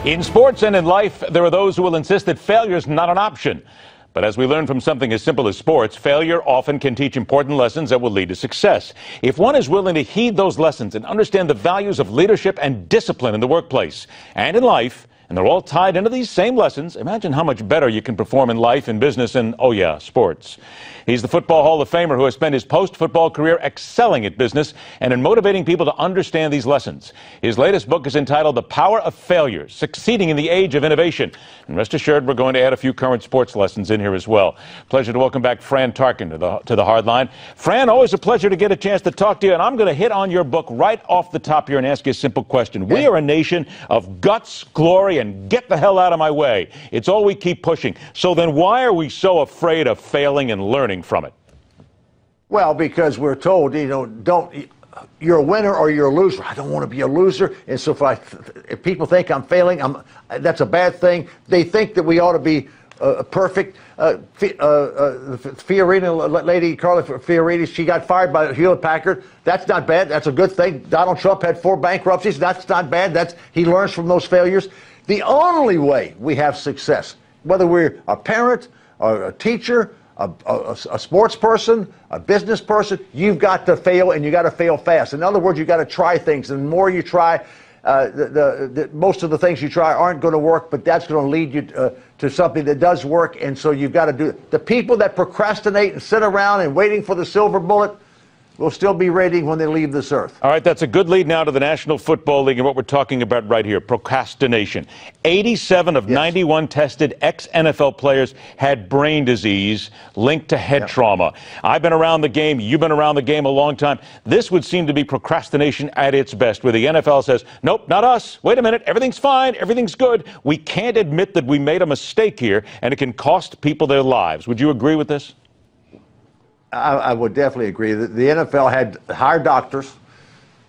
In sports and in life, there are those who will insist that failure is not an option. But as we learn from something as simple as sports, failure often can teach important lessons that will lead to success. If one is willing to heed those lessons and understand the values of leadership and discipline in the workplace and in life, and they're all tied into these same lessons, imagine how much better you can perform in life, in business, and, oh yeah, sports. He's the Football Hall of Famer who has spent his post-football career excelling at business and in motivating people to understand these lessons. His latest book is entitled The Power of Failure, Succeeding in the Age of Innovation. And rest assured, we're going to add a few current sports lessons in here as well. Pleasure to welcome back Fran Tarkenton to the Hard Line. Fran, always a pleasure to get a chance to talk to you, and I'm going to hit on your book right off the top here and ask you a simple question. We are a nation of guts, glory, and get the hell out of my way. It's all we keep pushing. So then why are we so afraid of failing and learning from it? Well, because we're told, you're a winner or you're a loser. I don't want to be a loser. And so if people think I'm failing, that's a bad thing. They think that we ought to be perfect. Fiorina, lady Carla Fiorina, she got fired by Hewlett Packard. That's not bad. That's a good thing. Donald Trump had 4 bankruptcies. That's not bad. He learns from those failures. The only way we have success, whether we're a parent or a teacher, a sports person, a business person, you've got to fail, and you got to fail fast. In other words, you got to try things. And the more you try, most of the things you try aren't going to work, but that's going to lead you to something that does work. And so you've got to do it. The people that procrastinate and sit around and waiting for the silver bullet will still be waiting when they leave this earth. All right, that's a good lead now to the National Football League and what we're talking about right here, procrastination. 87 of 91 tested ex-NFL players had brain disease linked to head trauma. I've been around the game. You've been around the game a long time. This would seem to be procrastination at its best, where the NFL says, nope, not us. Wait a minute. Everything's fine. Everything's good. We can't admit that we made a mistake here, and it can cost people their lives. Would you agree with this? I would definitely agree that the NFL had hired doctors,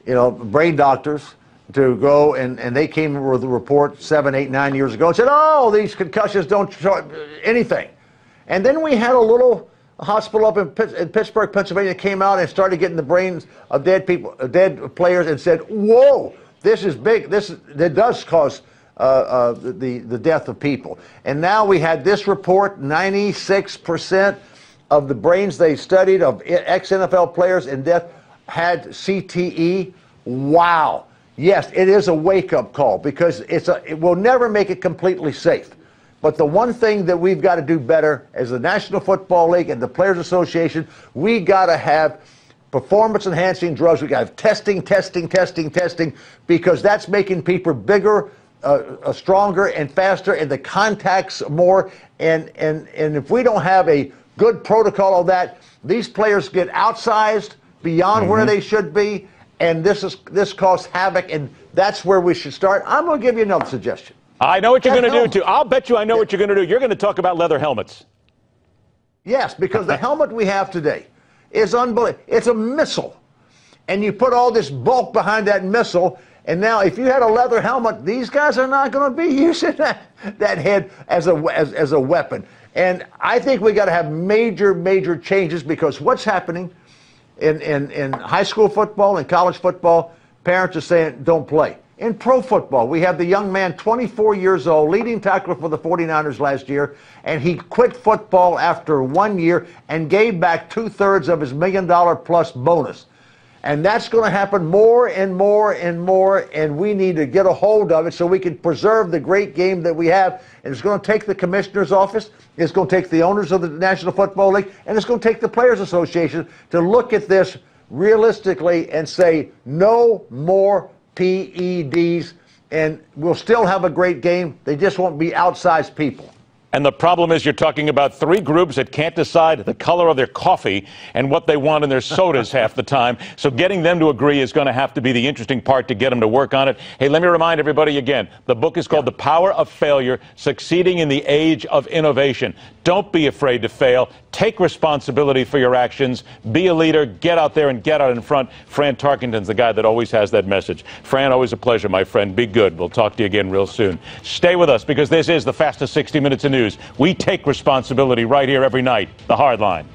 brain doctors, to go, and they came with a report 7, 8, 9 years ago and said, oh, these concussions don't show anything. And then we had a little hospital up in Pittsburgh, Pennsylvania, came out and started getting the brains of dead people, dead players, and said, whoa, this is big. That does cause the death of people. And now we had this report, 96% of the brains they studied of ex-NFL players in death had CTE. Wow. Yes, it is a wake-up call because it will never make it completely safe. But the one thing that we've got to do better as the National Football League and the Players Association, we got to have performance-enhancing drugs. We got to have testing, because that's making people bigger, stronger, and faster, and the contacts more. And if we don't have a good protocol of that, these players get outsized beyond where they should be, and this causes havoc, and that's where we should start. I'm going to give you another suggestion. I know what you're going to do, too. I'll bet you I know what you're going to do. You're going to talk about leather helmets. Yes, because the helmet we have today is unbelievable. It's a missile, and you put all this bulk behind that missile, and now if you had a leather helmet, these guys are not going to be using that head as a weapon. And I think we got to have major changes, because what's happening in high school football and college football, parents are saying don't play. In pro football, we have the young man, 24 years old, leading tackler for the 49ers last year, and he quit football after 1 year and gave back 2/3 of his $1 million+ bonus. And that's going to happen more and more, and we need to get a hold of it so we can preserve the great game that we have. And it's going to take the commissioner's office, it's going to take the owners of the National Football League, and it's going to take the Players Association to look at this realistically and say no more PEDs, and we'll still have a great game. They just won't be outsized people. And the problem is you're talking about 3 groups that can't decide the color of their coffee and what they want in their sodas half the time. So getting them to agree is going to have to be the interesting part to get them to work on it. Hey, let me remind everybody again, the book is called The Power of Failure, Succeeding in the Age of Innovation. Don't be afraid to fail. Take responsibility for your actions. Be a leader. Get out there and get out in front. Fran Tarkenton's the guy that always has that message. Fran, always a pleasure, my friend. Be good. We'll talk to you again real soon. Stay with us, because this is the fastest 60 minutes of news. We take responsibility right here every night. The Hard Line.